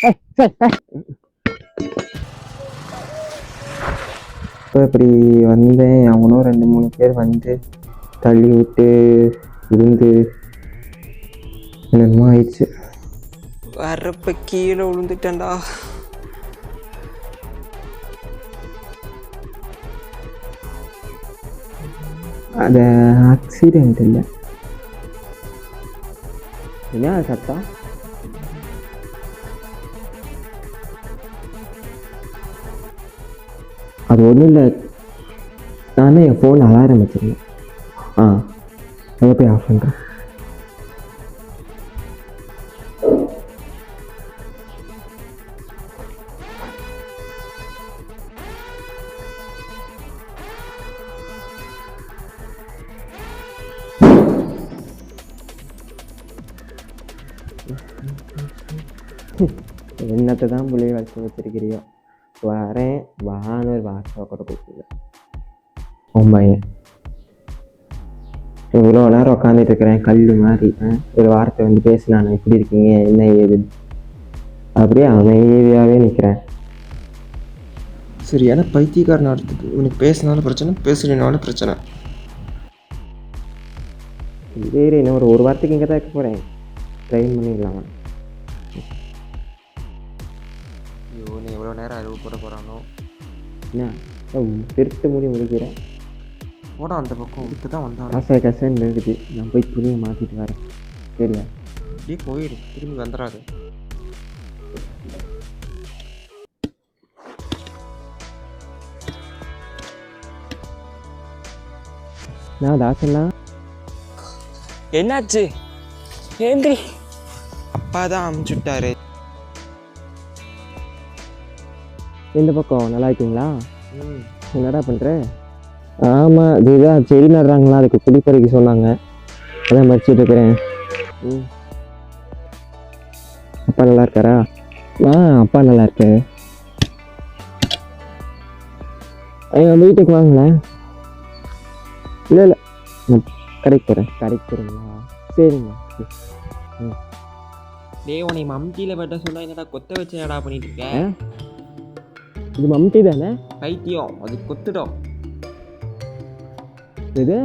இப்போ இப்படி வந்தேன், அவனும் 2-3 பேர் வந்து தள்ளி விட்டு விழுந்து என்னமோ ஆயிடுச்சு. வர்றப்ப கீழே விழுந்துட்டேன்டா. அது ஆக்சிடென்ட் இல்லை. என்ன சத்தம்? அது ஒன்றும் இல்லை, நானே என் ஃபோன் அலாரம் வச்சிருந்தேன். அதை போய் ஆஃப் பண்ணுறேன். என்னத்தை தான் புள்ளைய வச்சு வச்சிருக்கிறியோ, வரேன் வான்னு ஒரு வார்த்தை கூட கொடுக்குது. உண்மையன் இவ்வளோ நேரம் உட்காந்துட்டு இருக்கிறேன் கல் மாதிரி. ஒரு வார்த்தை வந்து பேசினான், எப்படி இருக்கீங்க என்ன ஏது, அப்படியே அமைதியாகவே நிற்கிறேன். சரி, ஏன்னா பைத்தியக்காரன் அடுத்தது உனக்கு பேசினாலும் பிரச்சனை, பேசுறதுனாலும் பிரச்சனை. வேறு இன்னும் ஒரு வாரத்துக்கு இங்கே தான் இருக்க போகிறேன், ட்ரெயின் பண்ணிடலாம். ஐயோ, நீ எவ்வளோ நேரம் அறிவு போட போகிறானோ. என்ன திருட்டு முடி முடிக்கிறேன் போட அந்த பக்கம் இப்போ தான் வந்தான். கசன்னு இருக்குது, நான் போய் துணியை மாற்றிட்டு வரேன். சரியா? அப்படியே போயிடு, திரும்பி வந்துடாது. நான் தாசன்னா என்னாச்சு? ஏந்திரி. அப்பா தான் அமுச்சுட்டாரு. எந்த பக்கம்? நல்லா இருக்கீங்களா? என்னடா பண்ணுற? ஆமாம், இதுதான் செடி நடுறாங்களா, அதுக்கு குடிப்பறிக்க சொன்னாங்க, அதான் மறிச்சிட்டு இருக்கிறேன். அப்பா நல்லா இருக்காரா? அப்பா நல்லா இருக்கு. எங்கள் வீட்டுக்கு வாங்களேன். இல்லை நான் கடைக்கு போகிறேன். கடைக்கு போகிறீங்களா? சரிங்க. உன்னை மம்டியில் வெட்ட சொன்னா என்னடா கொத்த வச்சு என்னடா பண்ணிட்டு இருக்கேன்? இது மம்டி தானே? பைத்தியம், அது கொத்துடும். இது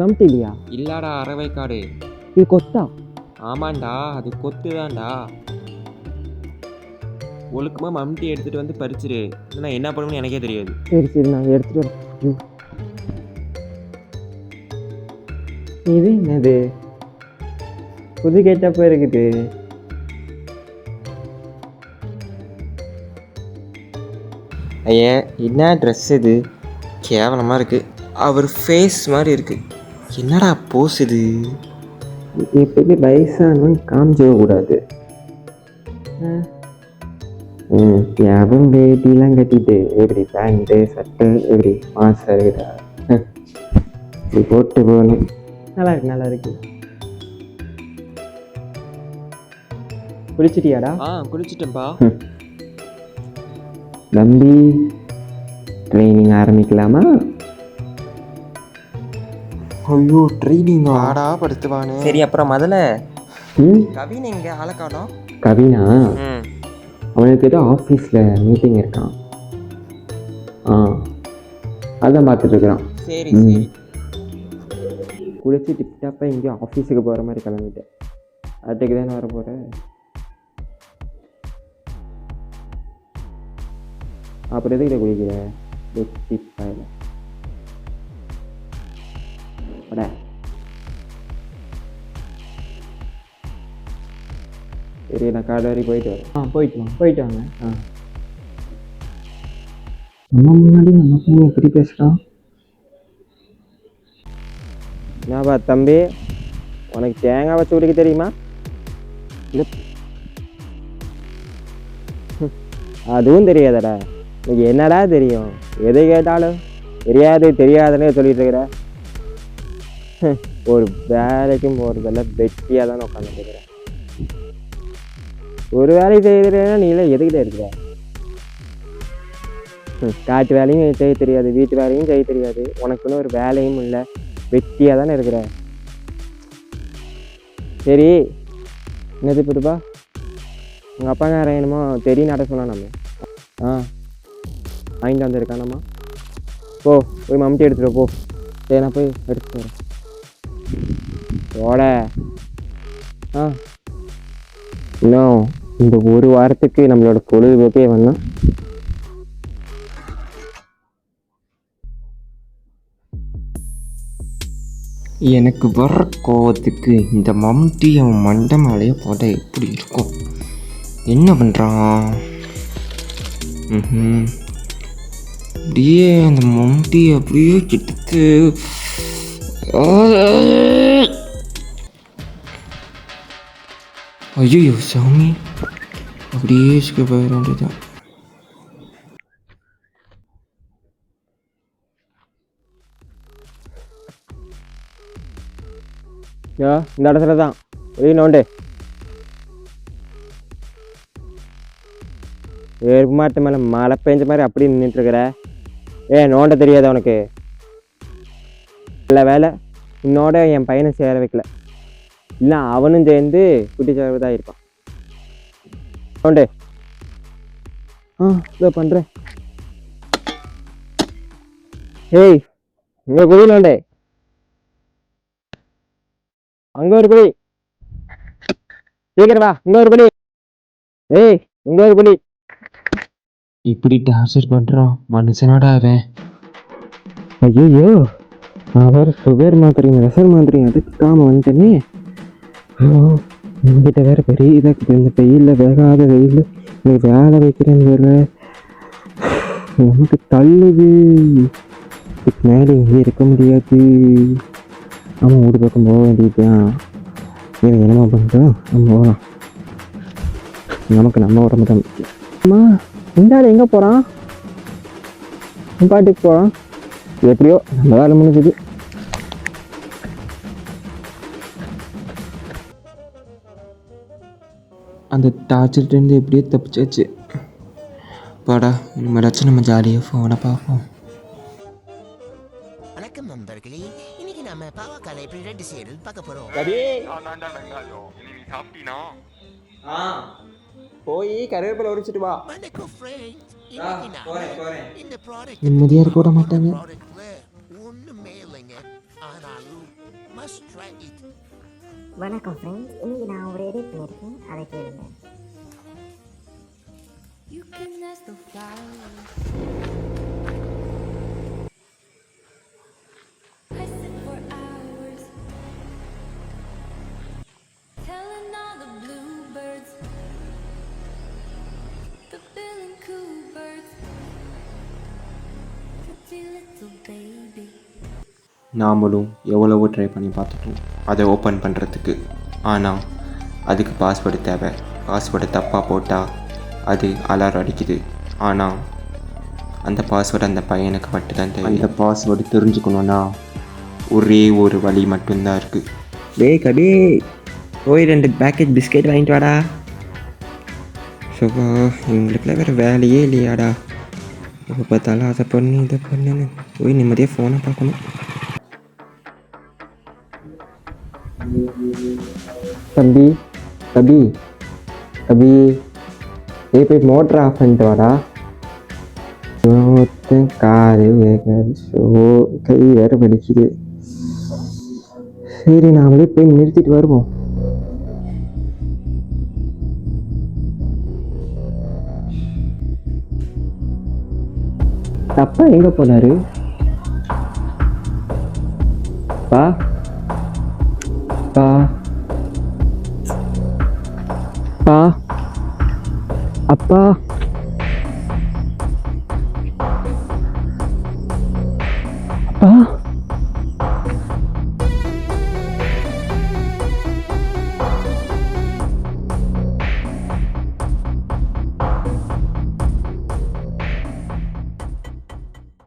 மம்டி இல்லையா? இல்லாடா, அரவைக்காடு. இது கொத்தா? ஆமாண்டா, அது கொத்து தான்டா. ஒழுக்கமாக மம்டி எடுத்துகிட்டு வந்து பறிச்சிரு, நான் என்ன பண்ணுவேன்னு எனக்கே தெரியாது. சரி நான் எடுத்துகிட்டு வரேன். இது என்னது புது கேட்டப்போ இருக்குது? ஐயா, என்ன ட்ரெஸ் இது? கேவலமாக இருக்குது. அவர் ஃபேஸ் மாதிரி இருக்குது. என்னடா போஸ் இது? எப்படி வயசானவன் காமிச்சிக்க கூடாது. யாரும் வேட்டிலாம் கட்டிட்டு எப்படி பேண்ட்டு சட்டை எப்படி மாசா இருக்குதா? இப்படி போட்டு போகணும். நல்லா இருக்கு. குளிச்சிட்டியாடா? குளிச்சிட்டேன்ப்பா. தம்பி, ட்ரைனிங் ஆரம்பிக்கலாமா? ஐயோ, ட்ரைனிங் ஆடா படுத்துவானே. சரி, அப்புறம் முதல்ல கவின் எங்க ஆளக்கானோ? கவினா? அவனுக்கு ஏதோ ஆஃபீஸில் மீட்டிங் இருக்கான். அதான் பார்த்துட்டு இருக்கிறான். சரி. குளிச்சு டிப்டாப்பாக எங்கேயோ ஆஃபீஸுக்கு போகிற மாதிரி கிளம்பிட்டேன். அதுக்கு தானே வர போகிறேன். அப்புறம் எதுக்கிட்ட குளிக்கிற? டிப்பாயில் அட சரி, நான் காடு வரைக்கும் போயிட்டு வரேன். போயிட்டு வாங்க. நம்ம முன்னாடி நம்ம பையன் எப்படி பேசுகிறான்? என்னப்பா தம்பி, உனக்கு தேங்காய் வச்சு குடிக்க தெரியுமா? அதுவும் தெரியாதடா. இன்னைக்கு என்னடா தெரியும்? எதை கேட்டாலும் தெரியாதுன்னு சொல்லிட்டு இருக்கிற. ஒரு வேலைக்கும் போகிறதெல்லாம் வெட்டியாக தானே உட்காந்துருக்கிறேன். ஒரு வேலையை செய்கிறேன்னா நீலாம் எதுக்கிட்ட இருக்கிற? காட்டு வேலையும் செய்ய தெரியாது, வீட்டு வேலையும் செய்ய தெரியாது, உனக்குன்னு ஒரு வேலையும் இல்லை, வெட்டியாக தானே இருக்கிற. சரி, என்னது பிடிப்பா? உங்கள் அப்பா நேரம் என்னமோ தெரியும் நட சொன்னா நம்ம வாங்கிட்டு வந்துருக்கானம்மா. போய் மம்முட்டி எடுத்துகிட்டு போ. சரி நான் போய் எடுத்துட்டு வரேன். போட இன்னும் இந்த ஒரு வாரத்துக்கு நம்மளோட பொழுதுபோக்கே வந்தோம். எனக்கு வர்ற கோவத்துக்கு இந்த மம்டி அவன் மண்டை மேலேயே போட எப்படி இருக்கும்? என்ன பண்ணுறான்? அப்படியே அந்த மம்டி அப்படியே கிட்டத்து ஐயோ சாமி, அப்படியே போயிட வேண்டியதான். இந்த இடத்துல தான் வெளியே நோண்டு ஏற்பு மாட்ட மேலே மழை பெஞ்ச மாதிரி அப்படி நின்றுட்டுருக்குற. நோண்ட தெரியாத உனக்கு? இல்லை வேலை இன்னோட என் பையனை சேர வைக்கல, இல்லை அவனும் சேர்ந்து குட்டி சேர தான் இருப்பான். நோண்டு. இதை பண்ணுறேன். இங்கே குடி நோண்டே. அங்க ஒரு குடி. சீக்கிரம் வா, இங்க ஒரு குடி. இங்க ஒரு குடி. இப்படி டார்ச்சர் பண்றான் மனுஷனோட அவன். ஐயோ அவர் சுகர் மாத்திரைங்க ரசர் மாத்திரைங்க அதுக்காம வந்துட்டேனே. என்கிட்ட வேற பெரிய இதாக இந்த வெயில்ல வேகாத வெயில் வேலை வைக்கிறேன்னு வேற நமக்கு தள்ளுது. இதுக்கு மேலே இங்கே இருக்க முடியாது. ஆமாம் ஊடு பக்கம் போக வேண்டியதுதான். என்னமா பண்ணுறோம், நம்ம போகலாம். நமக்கு நம்ம உடம்பு தான் முக்கியம். அம்மா இந்த ஆள் எங்கே போகிறான்? பாட்டுக்கு போகிறான். எப்படியோ நம்ம வேலை முடிஞ்சுது. அந்த டார்ச்சர்லேருந்து எப்படியோ தப்பிச்சாச்சு. பாடா இனிமேலாச்சும் நம்ம ஜாலியாக ஃபோனை பார்ப்போம். வணக்கம் நண்பர்களே, இன்னைக்கு நம்ம பாவக்காய் எப்படி ரெண்டு செய்யறது பார்க்க போறோம். போய் கருவேப்பிலை உரிச்சிட்டு வா. வணக்கம் ஃப்ரெண்ட்ஸ், இன்னைக்கு நான் இந்த ப்ராடக்ட் நிம்மதியாக இருக்க விட மாட்டாங்க. ப்ராடக்ட்ல ஒண்ணுமே இல்லைங்க, ஆனாலும் மஸ்ட் ட்ரை இட். வணக்கம் ஃப்ரெண்ட்ஸ், இன்னைக்கு நான் ஒரு எடிட் பண்ணியிருக்கேன், அதை கேளுங்க. You can ask the flowers. I sit for hours telling all the bluebirds, the bill and coo birds, pretty little baby. நாமளும் எவ்வளவோ ட்ரை பண்ணி பார்த்துட்டோம் அதை ஓப்பன் பண்ணுறதுக்கு. ஆனால் அதுக்கு பாஸ்வேர்டு தேவை. பாஸ்வேர்டு தப்பாக போட்டால் அது அலாரம் அடிக்குது. ஆனால் அந்த பாஸ்வேர்டு அந்த பையனுக்கு மட்டும்தான் தெரியும். அந்த பாஸ்வேர்டு தெரிஞ்சுக்கணுன்னா ஒரே ஒரு வழி மட்டும்தான் இருக்குது. கபி போய் 2 பேக்கெட் பிஸ்கெட் வாங்கிட்டு வாடா. ஸோ இவங்களுக்குலாம் வேறு வேலையே இல்லையாடா. இப்போ பார்த்தாலும் அதை பண்ணி இதை பண்ணுன்னு போய் நிம்மதியாக ஃபோனை பார்க்கணும். தம்பி தம்பி தம்பி போய் மோட்டர் ஆஃப் பண்ணிட்டு வாடா. காரு வேகாது. ஸோ கை வேற வலிக்குது. சரி நாமளே போய் நிறுத்திட்டு வருவோம். அப்பா எங்க போனாரு? பா பா பா அப்பா